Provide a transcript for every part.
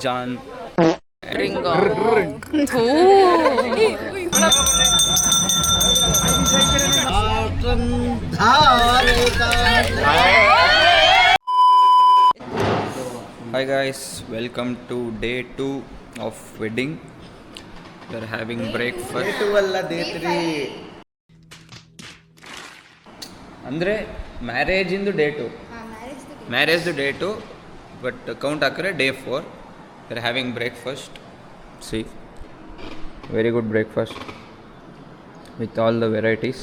John Ringo Hi guys, welcome to day 2 of wedding. We are having breakfast. Day 2 ಅಲ್ಲ day 3. ಅಂದರೆ ಮ್ಯಾರೇಜಿಂದು day 2. ಮ್ಯಾರೇಜ್ದು day 2 but count ಹಾಕಿದ್ರೆ day 4. We are having breakfast. See, very good breakfast with all the varieties.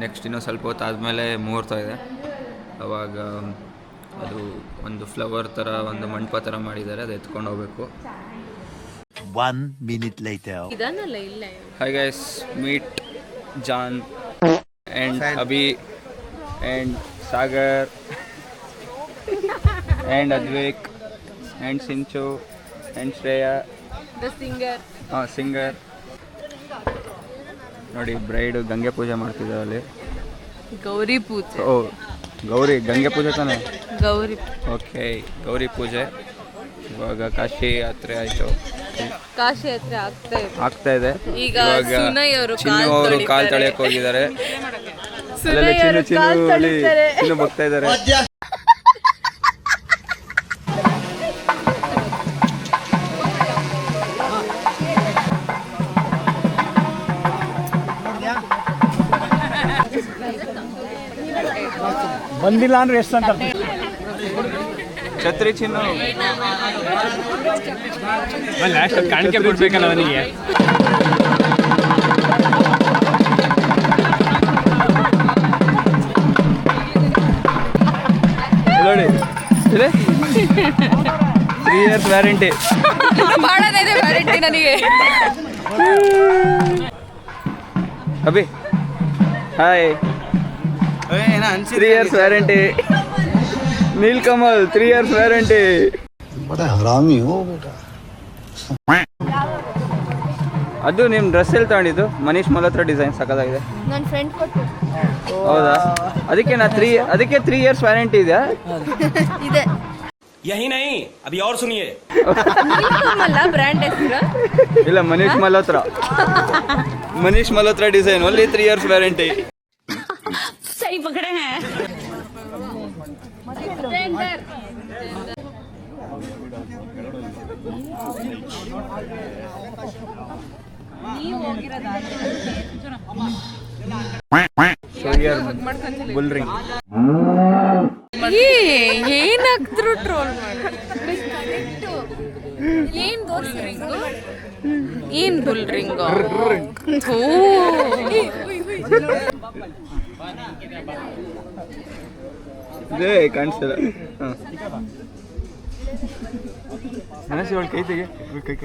Next ಇನ್ನೂ ಸ್ವಲ್ಪ ಹೊತ್ತು ಆದಮೇಲೆ ಮುಹೂರ್ತ ಇದೆ. ಅವಾಗ ಅದು ಒಂದು ಫ್ಲವರ್ ಥರ ಒಂದು ಮಂಟಪ ಥರ ಮಾಡಿದ್ದಾರೆ, ಅದು ಎತ್ಕೊಂಡು ಹೋಗಬೇಕು. 1 minute later. ಇದನ್ನಲ್ಲ ಇಲ್ಲ. Hi guys, meet John and Abhi and Sagar and Advik and Sinchu and Shreya. The singer. Singer. ನೋಡಿ ಬ್ರೈಡ್ ಗಂಗೆ ಪೂಜೆ ಮಾಡ್ತಿದ್ದಾರೆ ಅಲ್ಲಿ. ಗೌರಿ ಪೂಜೆ. ಓ ಗೌರಿ, ಗಂಗೆ ಪೂಜೆ ತಾನೆ. ಗೌರಿ. ಓಕೆ, ಗೌರಿ ಪೂಜೆ. ಇವಾಗ ಕಾಶಿ ಯಾತ್ರೆ ಆಯಿತು. ಕಾಶಿ ಯಾತ್ರೆ ಆಗ್ತಾ ಇದೆ. ಈಗ ಚಿನ್ನು ಅವರು ಕಾಲು ತೊಳೆಯಕ್ಕೆ ಹೋಗಿದ್ದಾರೆ. ಚಿನ್ನು ಬಗ್ತಾ ಇದ್ದಾರೆ. ಬಂದಿಲ್ಲ ಅಂದ್ರೆ ಎಷ್ಟು ಅಂತ ಛತ್ರಿ ಚಿನ್ನು ಲಾಸ್ಟ್ ಕಾಣಿಕೆ ಕೊಡ್ಬೇಕಲ್ಲ ಅವನಿಗೆ. ನೋಡಿ 3 years ವ್ಯಾರಂಟಿ. ಮಾಡೋದಿದೆ ವ್ಯಾರಂಟಿ ನನಗೆ. Abhi hi. 3 years warranty. Nilkamal 3 years warranty. बड़ा हरामी हो बेटा. ಅದು ನಿಮ್ಮ ಡ್ರೆಸ್ ಎಲ್ಲಿ ತಗೊಂಡಿದ್ದು? ಮನೀಶ್ ಮಲ್ಹೋತ್ರಾ ಡಿಸೈನ್ ಸಕ್ಕತ್ತಾಗಿದೆ. ನನ್ನ ಫ್ರೆಂಡ್ ಕೊಟ್ಟು. ಹೌದಾ? ಅದಕ್ಕೆ 3 years ವ್ಯಾರಂಟಿ ಇದೆಯಾ? ಇದೆ. यही नहीं, अभी और सुनिए. ನೀಲ್ಕಮಲ್ ಬ್ರ್ಯಾಂಡ್ ಹೆಸರು? ಇಲ್ಲ, Manish Malhotra design only 3 years warranty. ಸही पकड़े हैं. Bull ring. ಏನಾಗ್ತರು ಟ್ರೋಲ್ ಮಾಡಿ. ಏನ್ ದೋಸ್ ರಿಂಗು? ಏನ್ ಬುಲ್ ರಿಂಗು? ಇದೇ ಕಾಣಿಸ್ತಿಲ್ಲ. ಮನಸ್ಸು ಅವಳು ಕೈ ತೆಗೆ. ಕೈ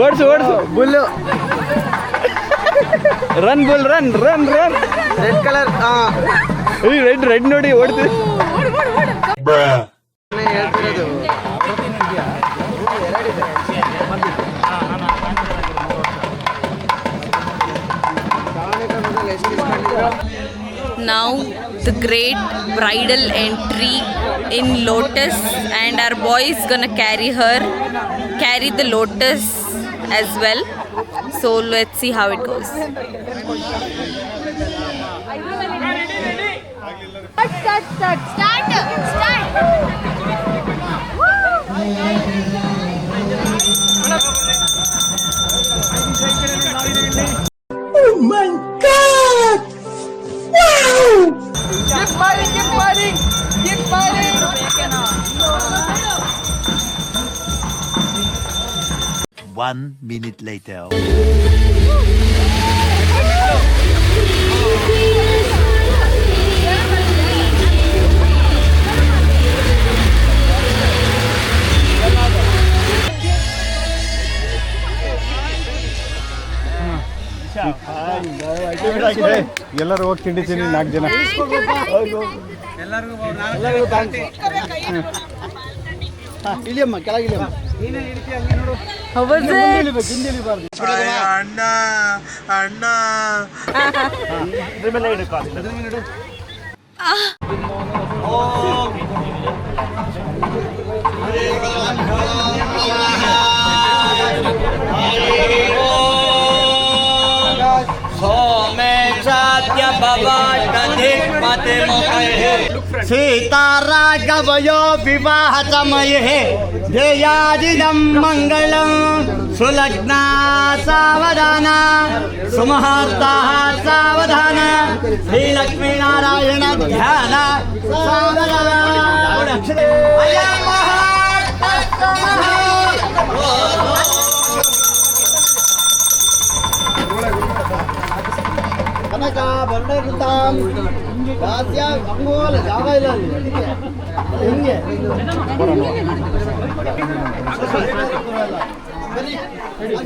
ಓಡ್ಸು bull. Run bull run. Red colour. Red ನೋಡಿ ಓಡ್ತೀವಿ. Now the great bridal entry in Lotus, and our boy is gonna carry the Lotus as well. So let's see how it goes. Start. Oh my God! Wow! Keep fighting. 1 minute later. Ciao. ಎಲ್ಲರೂ ಹೋಗಿ ತಿಂಡಿತೀನಿ 4 ಜನ. ಎಲ್ಲರಿಗೂ thanks. ಇಳಿಯಮ್ಮ ಕೆಳಗಿಳಿಯಮ್ಮ. How was it? ಹಿಂದೆ ಇಳಿಬಾರ್ದು. ಅಣ್ಣ ಅಣ್ಣ ಇದ್ರ ಮೇಲೆ ಇಡು ಕಾಲು. ಅದ್ರ ಮೇಲೆ ಇಡು. सीताराघवयो विवाह समये ध्येयादिदं मङ्गलं सुलग्ना सावधाना सुमुहूर्ताः सावधान श्रीलक्ष्मीनारायण ध्यान सावधान ಕನಕ ಬಂಡರುತ್ತಾಂ ರಾಜ್ಯ ಅಂಗೋಲ ಜಾಗ ಇಲ್ಲ ಅಲ್ಲಿ ಅದಕ್ಕೆ ಹಿಂಗೆ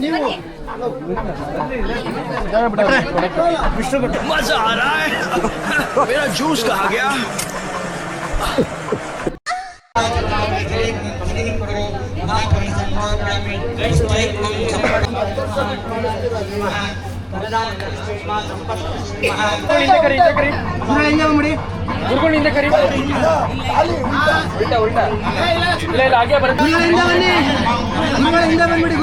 ನೀವು मजा आ रहा है मेरा जूस कहाँ गया ಗುರುಗಳಿಂದ ಕರಿ ಉಲ್ಟಾ ಉಲ್ಟಾ ಇಲ್ಲ ಇಲ್ಲ ಹಾಗೆ ಬರುತ್ತೆ. ಹಿಂದೆ ಬಂದ್ಬಿಡಿ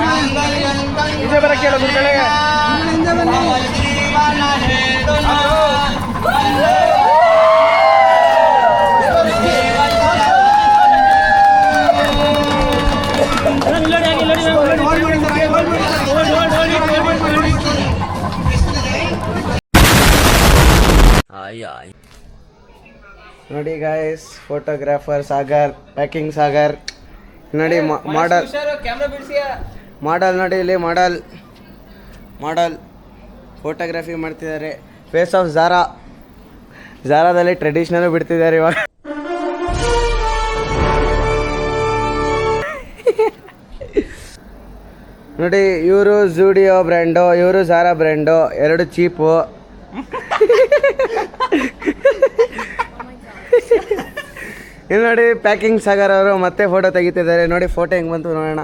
ಇದೇ ಬರಕ್ಕೆ ಹೇಳೋ ಗುರುಗಳೇ. ಹಿಂದೆ ಬನ್ನಿ. ನೋಡಿ guys, photographer Sagar, packing Sagar ನೋಡಿ. ಮಾಡಲ್ ನೋಡಿ, ಇಲ್ಲಿ ಮಾಡಲ್ ಫೋಟೋಗ್ರಫಿ ಮಾಡ್ತಿದ್ದಾರೆ. ಫೇಸ್ ಆಫ್ ಝಾರಾದಲ್ಲಿ ಟ್ರೆಡಿಷನಲ್ ಬಿಡ್ತಿದ್ದಾರೆ ಇವಾಗ. ನೋಡಿ, ಇವರು ಝೂಡಿಯೋ ಬ್ರ್ಯಾಂಡು, ಇವರು ಝಾರಾ ಬ್ರ್ಯಾಂಡು, ಎರಡು ಚೀಪು. ಇಲ್ಲಿ ನೋಡಿ ಪ್ಯಾಕಿಂಗ್ ಸಾಗರ್ ಅವರು ಮತ್ತೆ ಫೋಟೋ ತೆಗಿತಿದ್ದಾರೆ. ನೋಡಿ ಫೋಟೋ ಹೆಂಗೆ ಬಂತು ನೋಡೋಣ.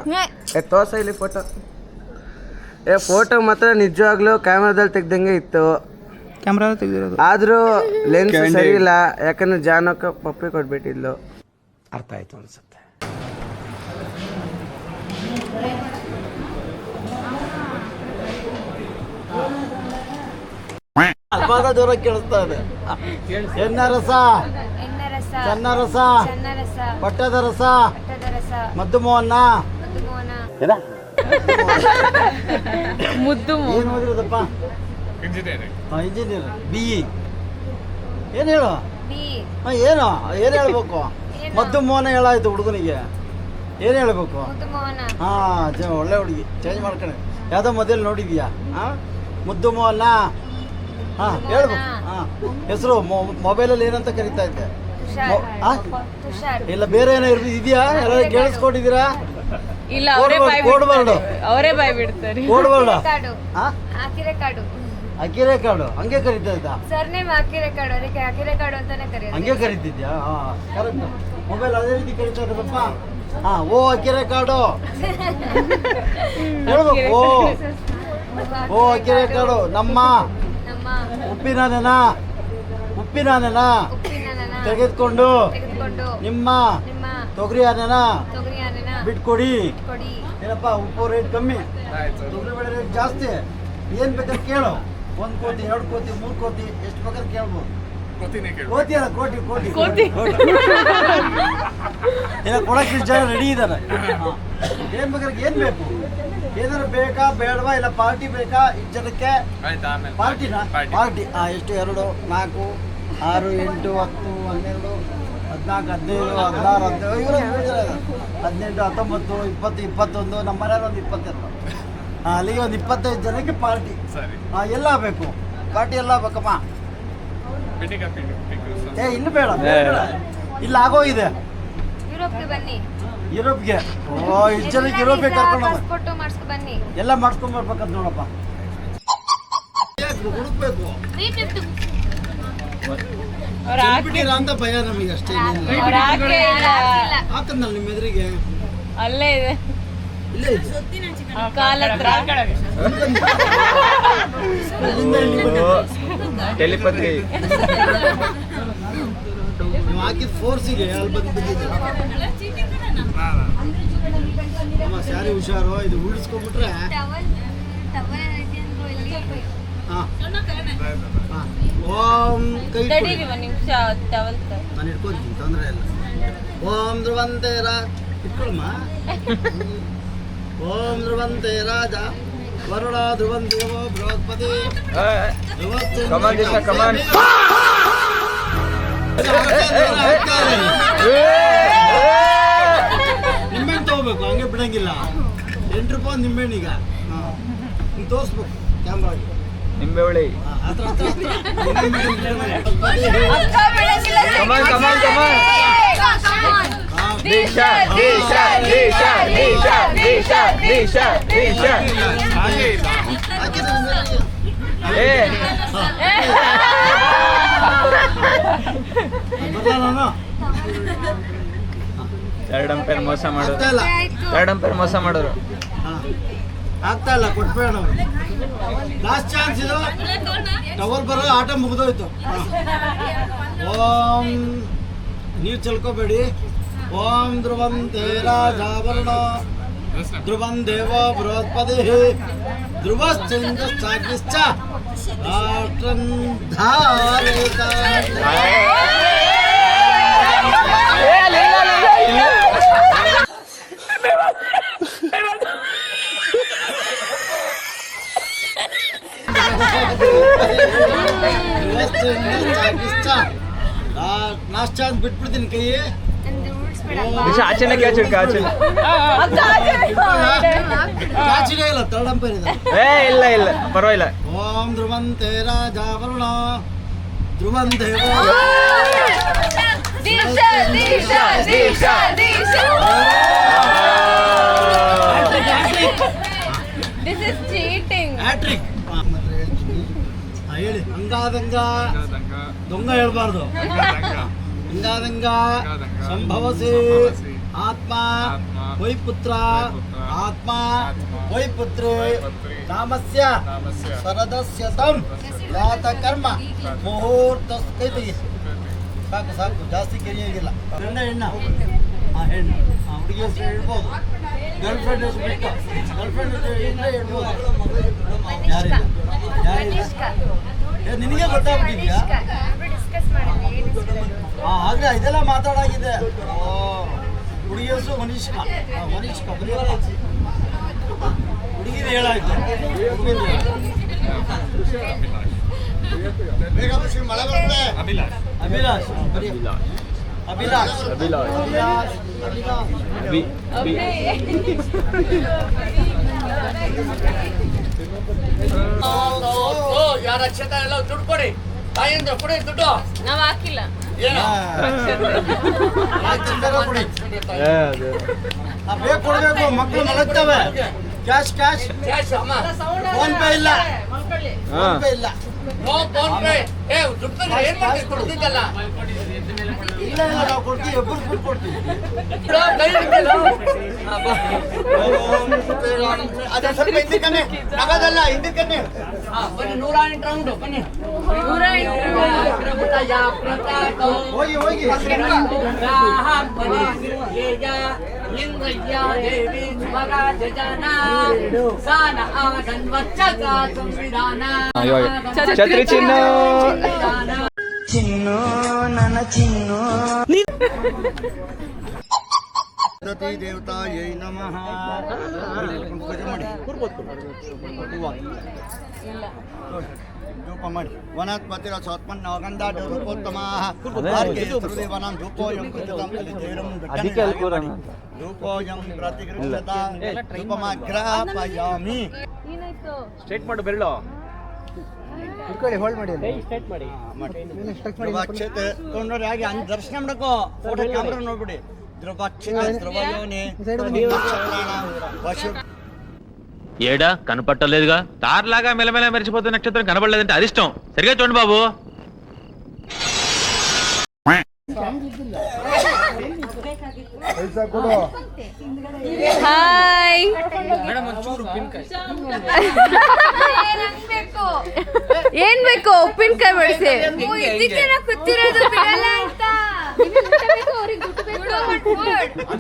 ತೋರ್ಸ ಇಲ್ಲಿ ಫೋಟೋ. ಫೋಟೋ ಮಾತ್ರ ನಿಜವಾಗ್ಲೂ ಕ್ಯಾಮ್ರಾದಲ್ಲಿ ತೆಗ್ದಂಗೆ ಇತ್ತು. ಕ್ಯಾಮ್ರಾ ತೆಗೆದಿರೋದು ಆದರೂ ಲೆನ್ಸ್ ಸರಿ ಇಲ್ಲ. ಯಾಕಂದ್ರೆ ಜಾನಕ್ಕೆ ಪಪ್ಪಿ ಕೊಟ್ಬಿಟ್ಟಿದ್ಲು. ಅರ್ಥ ಆಯ್ತು ಅನ್ಸುತ್ತೆ. ಅಲ್ಪಾದ ದೂರ ಕೇಳಿಸ್ತಾ ಇದೆ. ಎನ್ನ ರಸ, ಚೆನ್ನ ರಸ, ಪಟ್ಟದ ರಸ, ಮದ್ದು ಮೋಹನ. ಮುದ್ದು ಏನು ಓದಿರೋದಪ್ಪ? Engineer, BE. ಏನು ಹೇಳು? ಏನು ಹೇಳ್ಬೇಕು? ಮದ್ದು ಮೋಹನ ಹೇಳಾಯ್ತು ಹುಡುಗನಿಗೆ. ಏನು ಹೇಳ್ಬೇಕು? ಹಾಂ, ಒಳ್ಳೆ ಹುಡುಗಿ, ಚೇಂಜ್ ಮಾಡ್ಕೊಂಡೆ. ಯಾವುದೋ ಮೊದಲು ನೋಡಿದ್ಯಾ? ಹಾಂ, ಮುದ್ದು ಮೋಹನ. ಹಾಂ, ಹೇಳ್ಬೇಕು. ಹಾಂ, ಹೆಸರು ಮೊಬೈಲಲ್ಲಿ ಏನಂತ ಕರಿತಾ ಇದ್ದೆ? ಇಲ್ಲ ಬೇರೆ ಏನೋ ಇದೆಯಾ? ಎಲ್ಲ ಕೇಳಿಸ್ಕೊಂಡಿದ್ದೀರಾ? ಇಲ್ಲ, ಅವರೇ ಕೋಡ್ಬಾರ್ದು, ಬಾಯ್ ಬಿಡ್ತಾರೆ. ಕೋಡ್ಬಾರ್ದು. ಅಕಿರೆಕಾಡು ಅಕಿರೆಕಾಡು ಹಂಗೆ ಕರಿತಾ ಇದ್ದ? ಸರ್ನೇಮ್ ಅಕಿರೆಕಾಡು, ಅದಕ್ಕೆ ಅಕಿರೆಕಾಡು ಅಂತಾನೆ ಕರೆಯೋದು. ಹಂಗೆ ಕರಿತಿದ್ಯಾ? ಹಾಂ, ಕರೆಕ್ಟ್. ಮೊಬೈಲ್ ಅದೇ ರೀತಿ ಕರಿತಾ ಇದ್ದಪ್ಪ. ಹಾಂ, ಓ ಅಕಿರೆಕಾಡು ಹೇಳ್ಬೇಕು. ಓ ಅಕಿರೆಕಾಡು ನಮ್ಮ ಉಪ್ಪಿನ ನೆನ ತೆಗೆದುಕೊಂಡು ನಿಮ್ಮ ತೊಗರಿ ಆನೆನ ಬಿಟ್ಕೊಡಿ. ಏನಪ್ಪ, ಉಪ್ಪು ರೇಟ್ ಕಮ್ಮಿ, ತೊಗರಿ ಬೇಳೆ ರೇಟ್ ಜಾಸ್ತಿ. ಏನು ಬೇಕಾದ್ರೆ ಕೇಳು. 1 ಕೋಟಿ, 2 ಕೋಟಿ, 3 ಕೋಟಿ, ಎಷ್ಟು ಬೇಕಾದ್ರೆ ಕೇಳ್ಬೋದು. ಕೋಟಿ ಅಲ್ಲ, ಕೋಟಿ. ಏನೋ ಕೊಡಕ್ಕೆ ಇಷ್ಟು ಜನ ರೆಡಿ ಇದ್ದಾರೆ. ಏನು ಬೇಕಾದ್ರೆ ಏನು ಬೇಕು? ಏನಾದ್ರು ಬೇಕಾ ಬೇಡವಾ? ಇಲ್ಲ ಪಾರ್ಟಿ ಬೇಕಾ? ಇಷ್ಟು ಜನಕ್ಕೆ ಪಾರ್ಟಿನಾ? ಪಾರ್ಟಿ ಎಷ್ಟು? 2, 4, 6, 8, 10, 12, 14, 15, 16, 17, 18, 19, 20, 21. ನಮ್ಮ ಮನೆಯವ್ರು ಒಂದು 22. ಅಲ್ಲಿಗೆ ಒಂದು 25 ಜನಕ್ಕೆ ಪಾರ್ಟಿ. ಎಲ್ಲ ಬೇಕು, ಪಾರ್ಟಿ ಎಲ್ಲ ಬೇಕಮ್ಮ. ಇಲ್ಲಿ ಬೇಡ, ಇಲ್ಲಿ ಆಗೋಗಿದೆ. ಯುರೋಪ್ಗೆ ಬನ್ನಿ. ಯುರೋಪ್ಗೆ? ಓ, ಇಷ್ಟು ಜನಕ್ಕೆ ಯುರೋಪ್ಗೆ ಕರ್ಕೊಂಡು ಪಾಸ್ಪೋರ್ಟ್ ಮಾಡಿಸ್ಕೊ ಬನ್ನಿ. ಎಲ್ಲ ಮಾಡಿಸ್ಕೊಂಡ್ ಬರ್ಬೇಕಂತ ನೋಡಪ್ಪ. ಹುಡುಕ್ಬೇಕು 350. ಚೆಲ್ಬಿಟ್ಟಿರ ಅಂತ ಭಯ ನಮಗೆ ಅಷ್ಟೇ. ಹಾಕಂದಲ್ಲ ನಿಮ್ಮ ಎದುರಿಗೆ ಅಲ್ಲೇ ಇದೆ ಇಲ್ಲೇ ಇದೆ. ಕಾಲ ಹತ್ರ. ಅಲ್ಲಿಂದ ಇಲ್ಲಿ ಬಂದಿದೆ. ಟೆಲಿಪತಿ. ನೀವು ಹಾಕಿದ ಫೋರ್ಸಿಗೆ ಅಲ್ಲಿ ಬಂದು ಬಿದ್ದಿದೆ. ಅಮ್ಮ ಸ್ಯಾರಿ ಹುಷಾರು, ಇದು ಉಳಿಸ್ಕೊಂಡ್ಬಿಟ್ರೆ ಟವಲ್ ಐತಿ ಅಂದ್ರು ಇಲ್ಲಿ. ಹಾಂ ಓಂ ಕೈ ಕೊಡಿ. ತಡೀರಿ ಒಂದು ನಿಮಿಷ ಟವಲ್ ನಾನು ಇಟ್ಕೊತೀನಿ, ತೊಂದರೆ ಇಲ್ಲ. ಓಂ ಧ್ರುವಂತೆ ಇಟ್ಕೊಳಮ್ಮ. ಓಂ ಧ್ರುವಂತೆ ರಾಜ ವರುಣ ಧ್ರುವಂತೇವೋ ಬೃಹಸ್ಪತಿ ಕಮಾನ್ ದಿಶಾ ಕಮಾನ್. ನಿಂಬೆಹಣ್ಣು ತಗೋಬೇಕು, ಹಂಗೆ ಬಿಡಂಗಿಲ್ಲ. 8 ರೂಪಾಯಿ ನಿಂಬೆಹಣ್ಣೀಗ. ಹಿಂಗೆ ತೋರಿಸ್ಬೇಕು ಕ್ಯಾಮ್ರಾಗೆ. ನಿಂಬೆ ಹುಳಿ. ಹತ್ರ ಹತ್ರ ಹತ್ರ. ಕಮಾನ್ ಕಮಾನ್ ಕಮಾನ್. ದಿಶಾ ದಿಶಾ ದಿಶಾ ದಿಶಾ ದಿಶಾ ದಿಶಾ ದಿಶಾ. ಏ ನಾನು 2 ಅಂಪೇರ್ ಮೋಸ ಮಾಡೋರು. ಆಗ್ತಾ ಇಲ್ಲ. 2 ಅಂಪೇರ್ ಮೋಸ ಮಾಡೋರು. ಆಗ್ತಾ ಇಲ್ಲ, ಕೊಟ್ಬೇಡ ನಾವು. ಲಾಸ್ಟ್ ಚಾನ್ಸ್ ಇದು. ಟವಲ್ ಬರೋ ಆಟ ಮುಗಿದೋಯ್ತು. ಓಂ ನೀವು ಚಲ್ಕೋಬೇಡಿ. ಓಂ ಧ್ರುವಂತೆ ರಾಜಾವರಣ ಧ್ರುವಂ ದೇವ ಬೃಹಸ್ಪತಿ ಧ್ರುವಶ್ಚಂದ್ರಶ್ಚಾಗ್ನಿಶ್ಚ ರಾಷ್ಟ್ರಂ ಧಾರಯತ. ಲಾಸ್ಟ್ ಚಾನ್ಸ್ ಬಿಟ್ಬಿಡ್ತೀನಿ ಕೈ. ನಂದು ಉಳಿಸ್ಬೇಡ. ದಿಶಾ ಆಚೆನೆ ಕ್ಯಾಚ್ ಹಿಡ್ಕ ಆಚೆನೆ. ಕಾಚಿಗೆ ಇಲ್ಲ, ಥರ್ಡ್ ಅಂಪೈರ್ ಇದೆ. ಏ ಇಲ್ಲ ಇಲ್ಲ ಪರವಾಗಿಲ್ಲ. ಓಂ ಧ್ರುವಂತೆ ರಾಜ ವರುಣ ಧ್ರುವಂ ದೇವ. Disha Disha Disha Disha. This is cheating. Hattrick. ಹೇಳಿ. ಹಂಗಾದಂಗ ದೊಂಗ ಹೇಳ್ಬಾರ್ದು. ಹಂಗಾದಂಗ ಸಂಭವಸಿ ಆತ್ಮ ವೈಪುತ್ರ ಆತ್ಮ ವೈಪುತ್ರೆ ಕಾಮಸ್ಯ ಸರದಸ್ಯ ತಂ ಜಾತ ಕರ್ಮ ಮುಹೂರ್ತ ಸ್ಥಿತಿ. ಸಾಕು ಸಾಕು, ಜಾಸ್ತಿ ಕೆರಿಯಾಗಿಲ್ಲ. ಹೆಣ್ಣ ಹೆಣ್ಣು ಹುಡುಗಿ ಹೆಸರು ಹೇಳ್ಬೋದು. ಗರ್ಲ್ ಫ್ರೆಂಡ್ ಹೆಸರು ಬಿಟ್ಟು ಗರ್ಲ್ ಫ್ರೆಂಡ್ ಇಲ್ಲೇ ಹೇಳ್ಬೋದು. ಯಾರಿಲ್ಲ ಯಾರಿಲ್ಲ. ನಿನಗೆ ಗೊತ್ತಾಗ್ಬಿಟ್ಟಿದ್ಯಾ? ಡಿಸ್ಕಸ್ ಮಾಡಿದ್ವಿ ಏನು ಹೆಸರು. ಹಾಗೆ ಇದೆಲ್ಲ ಮಾತಾಡಾಗಿದೆ. ಹುಡುಗಿ ಹೆಸರು ಮನೀಷ್ಕಾ. ಮನೀಷ್ಕಾ ಬರೆಯೋಲ್ಲ, ಹುಡುಗಿದು ಹೇಳಾಯ್ತು. ಅಭಿಲಾಷ್ ಬರೀ ಅಭಿಲಾಷ್ ಅಭಿಲಾಷ್. ಅಭಿಲಾಷ್ ಅಭಿಲಾಷ್. ಯಾರ ಅಕ್ಷತ ಎಲ್ಲ ದುಡ್ಡು ಕೊಡಿ, ತಾಯಿಯಿಂದ ಕೊಡಿ ದುಡ್ಡು. ನಾವ್ ಹಾಕಿಲ್ಲ. ಬೇಕು ಕೊಡ್ಬೇಕು, ಮಕ್ಕಳು ಮಲಗ್ತವೆ. ಕ್ಯಾಶ್ ಕ್ಯಾಶ್ ಕ್ಯಾಶ್ ಅಮ್ಮ, ಫೋನ್ ಪೇ ಇಲ್ಲ. ಫೋನ್ ಪೇ ಇಲ್ಲ. No PhonePe. ಏ ದುಡ್ಡು ತಂದ್ರೆ ಏನ್ ಮಾಡ್ತೀವಿ? ಕೊಡ್ತಿದ್ದಲ್ಲ. ಇಲ್ಲ ಇಲ್ಲ, ನಾವು ಕೊಡ್ತೀವಿ, ಒಬ್ಬರು ದುಡ್ಡು ಕೊಡ್ತೀವಿ. ಕೈ ಹಿಡ್ಕಲ್ಲ. ಅದೇ ಸ್ವಲ್ಪ ಹಿಂದಕ್ಕನ್ನೇ, ನಗದಲ್ಲ ಹಿಂದಕ್ಕನ್ನೇ. ಬನ್ನಿ 108 ರೌಂಡ್ ಬನ್ನಿ. ಹೋಗಿ ಹೋಗಿ. ಲಿಂಗಯ್ಯ ದೇವಿ ಮಗ ಜನ ಸಾನ ಆನನ್ವಚ್ಚಕ ಸಂವಿಧಾನ ಛತ್ರಿ ಚಿನ್ನ. ಚಿನ್ನು ನನ್ನ ಚಿನ್ನು. ಪದ್ಧತಿ ದೇವತಾಯೈ ನಮಃ. ಪೂಜೆ ಮಾಡಿ ಧೂಪ ಮಾಡಿ. ವನಸ್ಪತಿರ ಸ್ವತ್ಮನ್ ನವಗಂಧ ರೂಪೋತ್ತಮ ದೇವಾನಾಂ ಧೂಪೋಯಂ ಕೃತಂ ಕಲಿತೇರಂ ಧೂಪೋಯಂ ಪ್ರತಿಗೃಹ್ಯತ ಧೂಪಮಾಗ್ರಾಪಯಾಮಿ. ಸ್ಟ್ರೈಟ್ ಮಾಡು ಬೆರಳು. ಇಟ್ಕೊಳ್ಳಿ, ಹೋಲ್ಡ್ ಮಾಡಿ. ಸ್ಟ್ರೈಟ್ ಮಾಡಿ. ಧ್ರುವಾಕ್ಷತೆ ತೊಗೊಂಡ್ರೆ ಹಾಗೆ ಹಂಗೆ ದರ್ಶನ ಮಾಡಕ್ಕೋ. Photo camera ನೋಡ್ಬಿಡಿ. ಧ್ರುವಾಕ್ಷತೆ ಧ್ರುವಯೋನೆ ವಶು ఏడా కనపట్టలేదుగా తార్లాగా మెలమెల మెరిచిపోతున్న నక్షత్రం కనపడలేదంటే అరిష్టం సరిగా చూడండి బాబు. ಹಾಯ್ ಏನ್ ಬೇಕು ಉಪ್ಪಿನಕಾಯಿ ಬೆಳೆಸಿ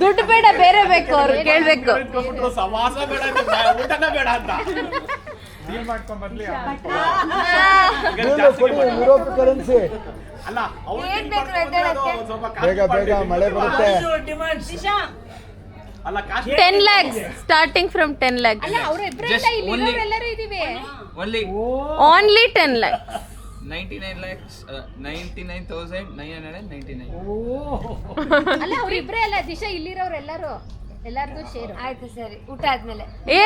ದುಡ್ಡು ಬೇಡ ಬೇರೆ ಬೇಕು ಅವ್ರು ಕೇಳ್ಬೇಕು. ಕರೆನ್ಸಿ ಬೇಗ ಬೇಗ ಮಳೆ ಬರುತ್ತೆ. 10 lakhs starting from 10 lakhs. Only 10 lakhs. 99 lakhs 99,999. ಅಲ್ಲ ಅವ್ರಿಬ್ರೇ ಅಲ್ಲ ದಿಶಾ ಇಲ್ಲಿರೋರು ಎಲ್ಲಾರ್ದು ಶೇರ್ ಆಯ್ತು. ಸರಿ, ಊಟ ಆದ್ಮೇಲೆ ಏ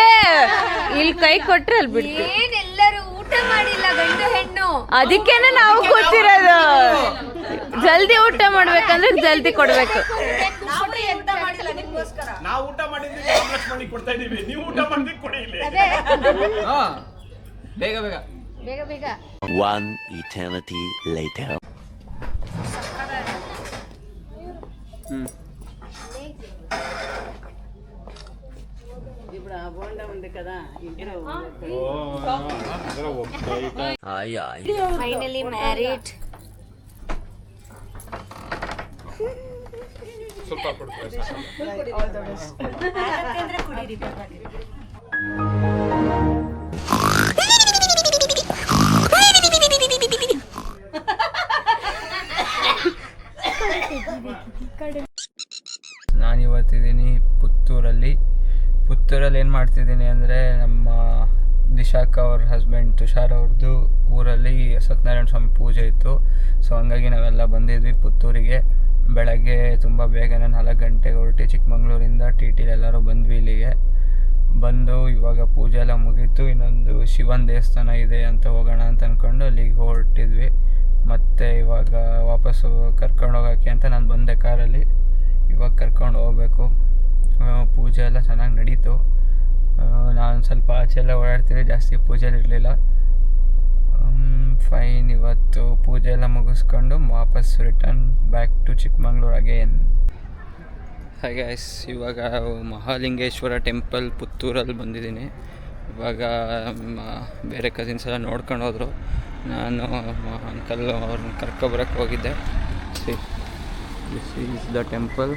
ಇಲ್ಲಿ ಕೈ ಕೊಟ್ರೆ ಅಲ್ಲಿ ಬಿಡ್ತೀವಿ. ಏನ್ ಎಲ್ಲರೂ ಊಟ ಮಾಡಿಲ್ಲ ಗಂಡು ಹೆಣ್ಣು, ಅದಕ್ಕೇನೆ ನಾವು ಕೂತಿರೋದು. ಜಲ್ದಿ ಊಟ ಮಾಡ್ಬೇಕಂದ್ರೆ ಜಲ್ದಿ ಕೊಡ್ಬೇಕು. ನಾವು ಊಟ ಮಾಡಿದ್ವಿ ಲಕ್ಷ್ಮಣಿಗೆ ಕೊಡ್ತಾ ಇದೀವಿ, ನೀವು ಊಟ ಮಾಡಿದ್ರೆ ಕೊಡಿ ಇಲ್ಲಿ. ಅದೇ ಬೇಗ ಬೇಗ ಬೇಗ ಬೇಗ. One eternity later. Finally married. ನಾನಿವತ್ತಿದ್ದೀನಿ ಪುತ್ತೂರಲ್ಲಿ ಏನು ಮಾಡ್ತಿದ್ದೀನಿ ಅಂದರೆ ನಮ್ಮ ದಿಶಾಕ್ ಅವ್ರ ಹಸ್ಬೆಂಡ್ ತುಷಾರ್ ಅವ್ರದ್ದು ಊರಲ್ಲಿ ಸತ್ಯನಾರಾಯಣ ಸ್ವಾಮಿ ಪೂಜೆ ಇತ್ತು. ಸೊ ಹಂಗಾಗಿ ನಾವೆಲ್ಲ ಬಂದಿದ್ವಿ ಪುತ್ತೂರಿಗೆ. ಬೆಳಗ್ಗೆ ತುಂಬ ಬೇಗನೆ 4 ಗಂಟೆಗೆ ಹೊರಟಿ ಚಿಕ್ಕಮಂಗ್ಳೂರಿಂದ ಟಿ ಎಲ್ಲರೂ ಬಂದ್ವಿ ಇಲ್ಲಿಗೆ. ಬಂದು ಇವಾಗ ಪೂಜೆ ಎಲ್ಲ ಮುಗೀತು. ಇನ್ನೊಂದು ಶಿವನ ದೇವಸ್ಥಾನ ಇದೆ ಅಂತ ಹೋಗೋಣ ಅಂತ ಅಂದ್ಕೊಂಡು ಅಲ್ಲಿಗೆ ಹೊರಟಿದ್ವಿ. ಮತ್ತು ಇವಾಗ ವಾಪಸ್ಸು ಕರ್ಕೊಂಡು ಹೋಗೋಕ್ಕೆ ಅಂತ ನಾನು ಬಂದೆ ಕಾರಲ್ಲಿ. ಇವಾಗ ಕರ್ಕೊಂಡು ಹೋಗ್ಬೇಕು. ಪೂಜೆ ಎಲ್ಲ ಚೆನ್ನಾಗಿ ನಡೀತು. ನಾನು ಸ್ವಲ್ಪ ಆಚೆ ಎಲ್ಲ ಓಡಾಡ್ತಿದ್ದೆ, ಜಾಸ್ತಿ ಪೂಜೆಲಿ ಇರಲಿಲ್ಲ. ಫೈನ್. ಇವತ್ತು ಪೂಜೆ ಎಲ್ಲ ಮುಗಿಸ್ಕೊಂಡು ವಾಪಸ್ return back to Chikmagalur again. Hi guys, ಇವಾಗ ಮಹಾಲಿಂಗೇಶ್ವರ ಟೆಂಪಲ್ ಪುತ್ತೂರಲ್ಲಿ ಬಂದಿದ್ದೀನಿ. ಇವಾಗ ಬೇರೆ ಕಸಿನ್ಸ್ ಎಲ್ಲ ನೋಡ್ಕೊಂಡು ಹೋದರು. ನಾನು ಅಂಕಲ್ ಅವ್ರನ್ನ ಕರ್ಕೊಬರಕ್ಕೆ ಹೋಗಿದ್ದೆ. This is the temple.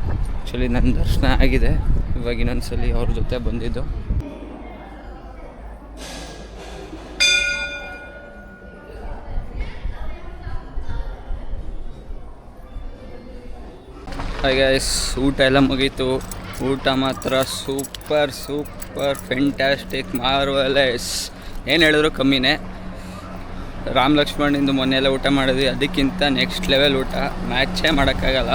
Actually ನನ್ನ ದರ್ಶನ ಆಗಿದೆ. ಇವಾಗ ಇನ್ನೊಂದ್ಸಲಿ ಅವ್ರ ಜೊತೆ ಬಂದಿದ್ದು. ಹಾಗೆ ಊಟ ಎಲ್ಲ ಮುಗೀತು. ಊಟ ಮಾತ್ರ ಸೂಪರ್ ಫೆಂಟಾಸ್ಟಿಕ್ ಮಾರ್ವಲೆಸ್. ಏನು ಹೇಳಿದ್ರು ಕಮ್ಮಿನೇ. ರಾಮ್ ಲಕ್ಷ್ಮಣಿಂದು ಮೊನ್ನೆ ಎಲ್ಲ ಊಟ ಮಾಡಿದ್ವಿ, ಅದಕ್ಕಿಂತ ನೆಕ್ಸ್ಟ್ ಲೆವೆಲ್ ಊಟ. ಮ್ಯಾಚೇ ಮಾಡೋಕ್ಕಾಗಲ್ಲ.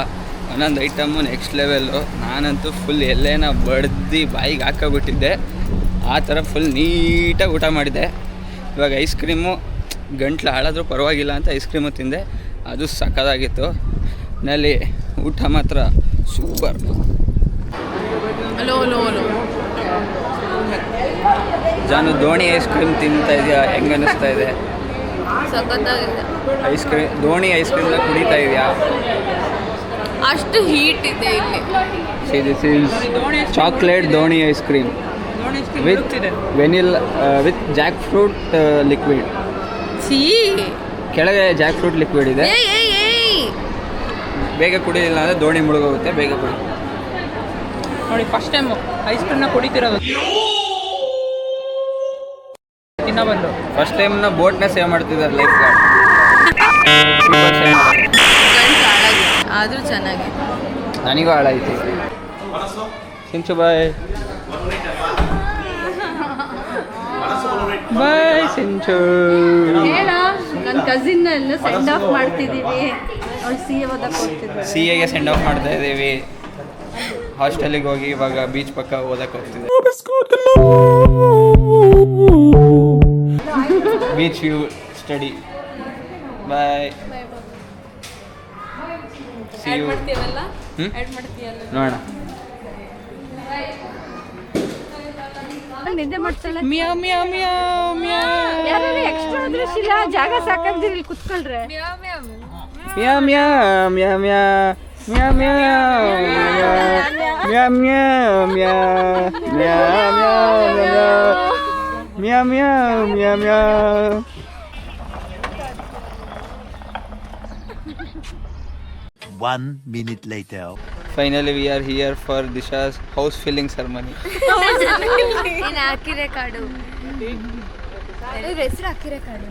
ಒಂದೊಂದು ಐಟಮು ನೆಕ್ಸ್ಟ್ ಲೆವೆಲ್ಲು. ನಾನಂತೂ ಫುಲ್ ಎಲ್ಲೇನ ಬಡ್ದು ಬಾಯಿಗೆ ಹಾಕೋಬಿಟ್ಟಿದ್ದೆ. ಆ ಥರ ಫುಲ್ ನೀಟಾಗಿ ಊಟ ಮಾಡಿದ್ದೆ. ಇವಾಗ ಐಸ್ ಕ್ರೀಮು ಗಂಟ್ಲು ಹಾಳಾದರೂ ಪರವಾಗಿಲ್ಲ ಅಂತ ಐಸ್ ಕ್ರೀಮು ತಿಂದೆ. ಅದು ಸಖತ್ತಾಗಿತ್ತು. ನಲ್ಲಿ ಊಟ ಮಾತ್ರ ಸೂಪರ್. ಜಾನು ದೋಣಿ ಐಸ್ ಕ್ರೀಮ್ ತಿಂತಾ ಇದೆಯಾ? ಹೆಂಗೆ ಅನ್ನಿಸ್ತಾ ಇದೆ? ಸಖತ್ತಾಗಿದೆ. ಐಸ್ ಕ್ರೀಮ್ ದೋಣಿ ಐಸ್ ಕ್ರೀಮ್ನ ಕುಡಿತಾ ಇದೆಯಾ? ಅಷ್ಟು ಹೀಟ್ ಇದೆ ಇಲ್ಲಿ. ದಿಸ್ ಈಸ್ ಚಾಕ್ಲೇಟ್ ದೋಣಿ ice cream with vanilla with Jack fruit liquid. ಕೆಳಗೆ ಜಾಕ್ ಫ್ರೂಟ್ ಲಿಕ್ವಿಡ್ ಇದೆ. ಬೇಗ ಕುಡಿಲಿಲ್ಲ ಅಂದರೆ ದೋಣಿ ಮುಳುಗೋಗುತ್ತೆ. ಬೇಗ ಕುಡಿ. ನೋಡಿ, ಫಸ್ಟ್ ಟೈಮ್ ಐಸ್ ಕ್ರೀಮ್ನ ಕುಡಿತಿರೋದು. ತಿನ್ನಬಂದು ಫಸ್ಟ್ ಟೈಮ್ನ ಬೋಟ್ನ ಸೇವ್ ಮಾಡ್ತಿದ್ದಾರೆ ಲೈಫ್ ಆದರೂ ಚೆನ್ನಾಗಿ. ನನಗೂ ಹಾಳಾಯ್ತು. ಸಿಂಚು ಬಾಯ್ ಬಾಯ್ ಸಿಂಚು. ಹೇಳ, ನನ್ನ ಕಸಿನ್ ಎಲ್ಲ ಸೆಂಡ್ ಆಫ್ ಮಾಡ್ತಿದ್ದೀವಿ. ಅವ್ಳು CA ಓದಕ್ಕೆ ಹೋಗ್ತಿದ್ವಿ. CAಗೆ ಸೆಂಡ್ ಆಫ್ ಮಾಡ್ತಾ ಇದ್ದೀವಿ. ಹಾಸ್ಟೆಲಿಗೆ ಹೋಗಿ ಇವಾಗ ಬೀಚ್ ಪಕ್ಕ ಓದಕ್ಕೆ ಹೋಗ್ತಿದ್ದೆ. Beach view study. Bye. See you. ನೋಡೋಣ. ನಿದ್ದೆ ಮಾಡ್ತಾಳೆ. ಮಿಯಾ ಮಿಯಾ ಮಿಯಾ ಮಿಯಾ ಯಾರು ಎಕ್ಸ್ಟ್ರಾ ಆದ್ರೆ ಶಿಲಾ ಜಾಗ ಸಾಕಾಗ್ದಿರಿ ಇಲ್ಲಿ ಕುತ್ಕೊಳ್ರೆ. ಮ್ಯಾ ಮ್ಯಾ ಮ್ಯಾ ಮ್ಯಾ ಮ್ಯಾ ಮ್ಯಾ ಮ್ಯಾ ಮ್ಯಾ ಮ್ಯಾ ಮ್ಯಾ ಮ್ಯಾ ಮ್ಯಾ ಮ್ಯಾ. 1 minute later. Finally we are here for Disha's house filling ceremony. ಏನ್ ಹಾಕಿರೆ ಕಾಡು ಹೆಸರು ಹಾಕಿರೆ ಕಾಡು.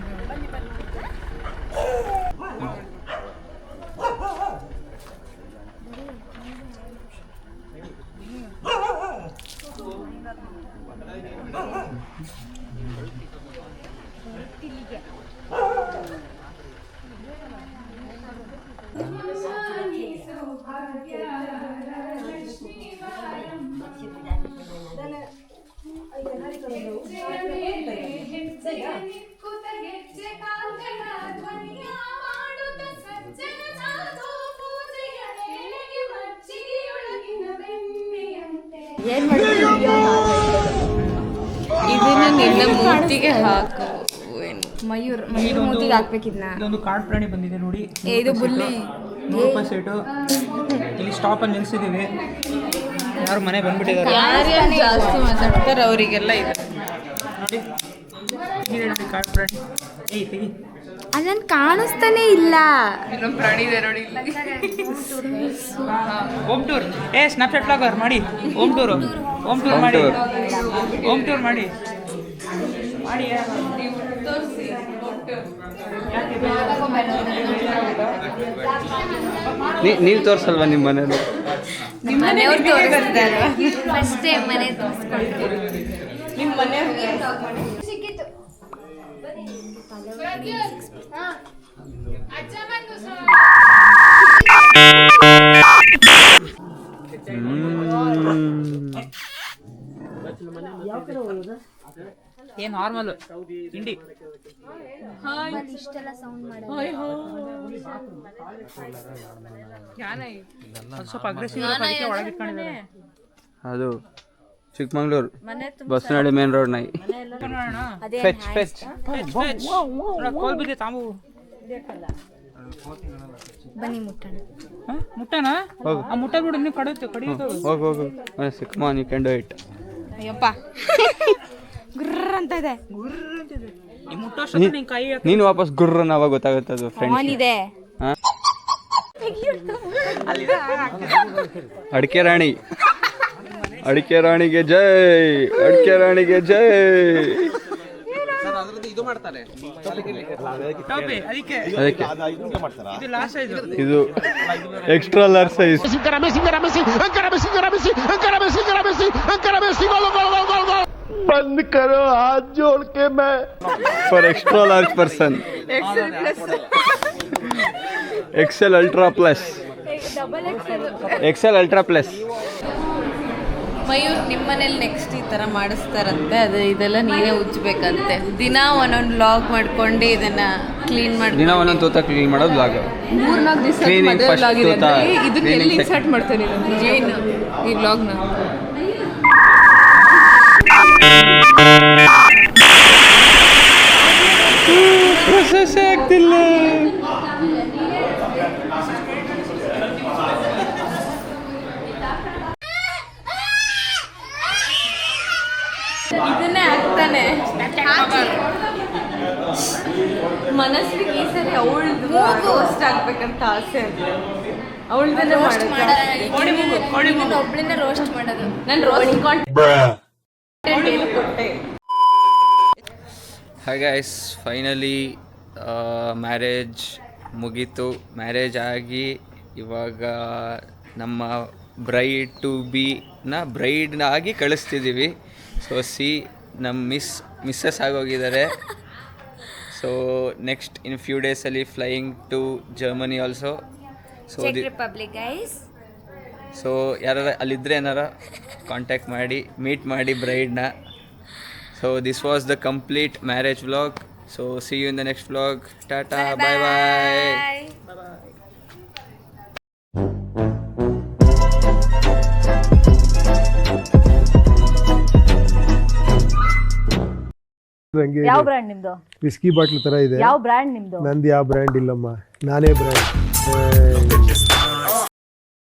ಇದನ್ನ ನಿನ್ನ ಮೂತಿಗೆ ಹಾಕು. ಮಯೂರ್ ಮೂತಿಗೆ ಹಾಕ್ಬೇಕಿದ್ನ. ಇದೊಂದು ಕಾಡು ಪ್ರಾಣಿ ಬಂದಿದೆ ನೋಡಿ. ಇದು ಬುಲ್ಲಿ. 100 ರೂಪಾಯಿ ಸೀಟು. ಇಲ್ಲಿ ಸ್ಟಾಪಲ್ಲಿ ನಿಲ್ಸಿದ್ದೀವಿ. ಯಾರು ಮನೆ ಬಂದ್ಬಿಟ್ಟಿದ್ದಾರೆ ಯಾರ್ಯಾರು ಜಾಸ್ತಿ ಮಾತಾಡ್ತಾರೆ ಅವರಿಗೆಲ್ಲ ಇದೆ ನೋಡಿ. ಇದೆ ನೋಡಿ ಕಾಡು ಪ್ರಾಣಿ. ಏಯ್ ತೆಗಿ. ಅಲ್ಲನ್ ಕಾಣಿಸ್ತಾನೆ ಇಲ್ಲ. ಇನ್ನೊಂದು ಪ್ರಾಣಿ ಇದೆ ನೋಡಿ ಇಲ್ಲಿ. Home tour. ಸ್ನ್ಯಾಪ್ಚಾಟ್ ಬ್ಲಾಗರ್ ಮಾಡಿ. ಹೋಮ್ ಟೂರ್ ಮಾಡಿ. ಹೋಮ್ ಟೂರ್ ಮಾಡಿ. ನೀವು ತೋರ್ಸಲ್ವಾ ನಿಮ್ಮ ಮನೇಲಿ? ನಿಮ್ಮ ಮನೆಯವ್ರು ತೋರಿಸ್ತಾರೆ. ಫಸ್ಟೇ ಮನೆ ತೋರಿಸ್ಕೊಳ್ತೀವಿ. ನಿಮ್ಮ ಮನೆಯವ್ರು ಸಿಕ್ಕಿತ್ತು. ಏನ್ ನಾರ್ಮಲ್ ತಿಂಡಿ. ಇಷ್ಟೆಲ್ಲ ಸೌಂಡ್ ಮಾಡಿ ಸ್ವಲ್ಪ ಅಗ್ರೆಸಿವ್ ಒಳಗೆ ಇಟ್ಕೊಂಡಿದ್ದಾರೆ. ಅದು ಚಿಕ್ಕಮಂಗ್ಳೂರು ಬಸ್ನಳ್ಳಿ ಮೇನ್ ರೋಡ್ ನಾಯಿ. ಫೆಚ್ ಫೆಚ್ ಕೋಲ್ ಬಿದ್ದೆ ತಾಂಬು. ಬನ್ನಿ ಮುಟ್ಟಣ. ಮುಟ್ಟಣ ಹೋಗು. ಆ ಮುಟ್ಟ ಬಿಡು ನೀವು ಕಡಿಯುತ್ತೆ. ಹೋಗು ಹೋಗು. ಸಿಕ್ ಮಾನ್ ಯು ಕ್ಯಾನ್ ಡೂ ಇಟ್. ಅಯ್ಯಪ್ಪ ಗುರ್ರ ಅಂತ ಇದೆ. ಈ ಮುಟ್ಟೋಷ್ಟೊತ್ತಿಗೆ ನಿನ್ ಕೈ ನೀನು ವಾಪಸ್ ಗುರ್ರ ನಾವಾಗ ಗೊತ್ತಾಗುತ್ತೆ ಅದು ಫ್ರೆಂಡ್ಸ್. ಇದೆ ಅಡಿಕೆ ರಾಣಿ. ಅಡಿಕೆ ರಾಣಿಗೆ ಜೈ. ಅಡಿಕೆ ರಾಣಿಗೆ ಜೈ. ಅದಕ್ಕೆ ಇದು ಲಾಸ್ಟ್ ಸೈಜ್. ಇದು ಎಕ್ಸ್ಟ್ರಾ ಲಾರ್ಜ್ ಸೈಜ್ बंद करो हाथ जोड़ के मैं for extra large person. Excel ultra plus. Excel ultra plus. Mayur ನಿಮ್ಮ ಮನೇಲಿ ನೆಕ್ಸ್ಟ್ ಈ ಥರ ಮಾಡಿಸ್ತಾರಂತೆ. ಅದು ಇದೆಲ್ಲ ನೀವೇ ಉಜ್ಬೇಕಂತೆ. ದಿನ ಒಂದೊಂದು ವ್ಲಾಗ್ ಮಾಡ್ಕೊಂಡು ಇದನ್ನ ಕ್ಲೀನ್ ಮಾಡಿ ದಿನ ಒಂದೊಂದು ತೂತ ಕ್ಲೀನ್ ಮಾಡೋದು ಬ್ಲಾಗ್. 3-4 ದಿವಸ Cleaning first ತೂತ. ಇದನ್ನ ಎಲ್ಲಿ ಇನ್ಸರ್ಟ್ ಮಾಡ್ತಾರೆ ಏನು ಈ ವ್ಲಾಗ್ನ? ಪ್ರೊಸೆಸ್ ಆಗ್ತಿಲ್ಲ. ಇದನ್ನೇ ಆಗ್ತಾನೆ. ಮನಸ್ಸಿಗೆ ಈ ಸರಿ ಅವಳದು ರೋಸ್ಟ್ ಆಗ್ಬೇಕಂತ ಆಸೆ. ಅವಳದನ್ನೇ ಒಬ್ಳನ್ನ ರೋಸ್ಟ್ ಮಾಡೋದು. ನಾನು ರೋಸ್ಟ್ ಕೊಟ್ಟೆ. ಹಾಯ್ ಗೈಸ್, ಫೈನಲಿ ಮ್ಯಾರೇಜ್ ಮುಗೀತು. ಮ್ಯಾರೇಜ್ ಆಗಿ ಇವಾಗ ನಮ್ಮ ಬ್ರೈಡ್ ಟು ಬಿನ ಬ್ರೈಡ್ನ ಆಗಿ ಕಳಿಸ್ತಿದ್ದೀವಿ. ಸೊ ನಮ್ಮ ಮಿಸ್ಸಸ್ ಆಗೋಗಿದ್ದಾರೆ. ಸೊ ನೆಕ್ಸ್ಟ್ ಇನ್ ಫ್ಯೂ ಡೇಸಲ್ಲಿ flying to Germany also. So republic guys. So ಯಾರು ಅಲ್ಲಿದ್ದರೆ ಏನಾರ ಕಾಂಟ್ಯಾಕ್ಟ್ ಮಾಡಿ ಮೀಟ್ ಮಾಡಿ ಬ್ರೈಡ್ನ. So this was the complete marriage vlog. So see you in the next vlog. Tata, bye bye. ಬಿಟ್ರೆ ಹಂಗೆ ಯಾವ brand ನಿಮ್ದು? ವಿಸ್ಕಿ ಬಾಟ್ಲ್ ತರ ಇದೆ. ಯಾವ ಬ್ರ್ಯಾಂಡ್ ನಿಮ್ದು? ನಂದು ಯಾವ ಬ್ರ್ಯಾಂಡ್ ಇಲ್ಲಮ್ಮ, ನಾನೇ ಬ್ರ್ಯಾಂಡ್.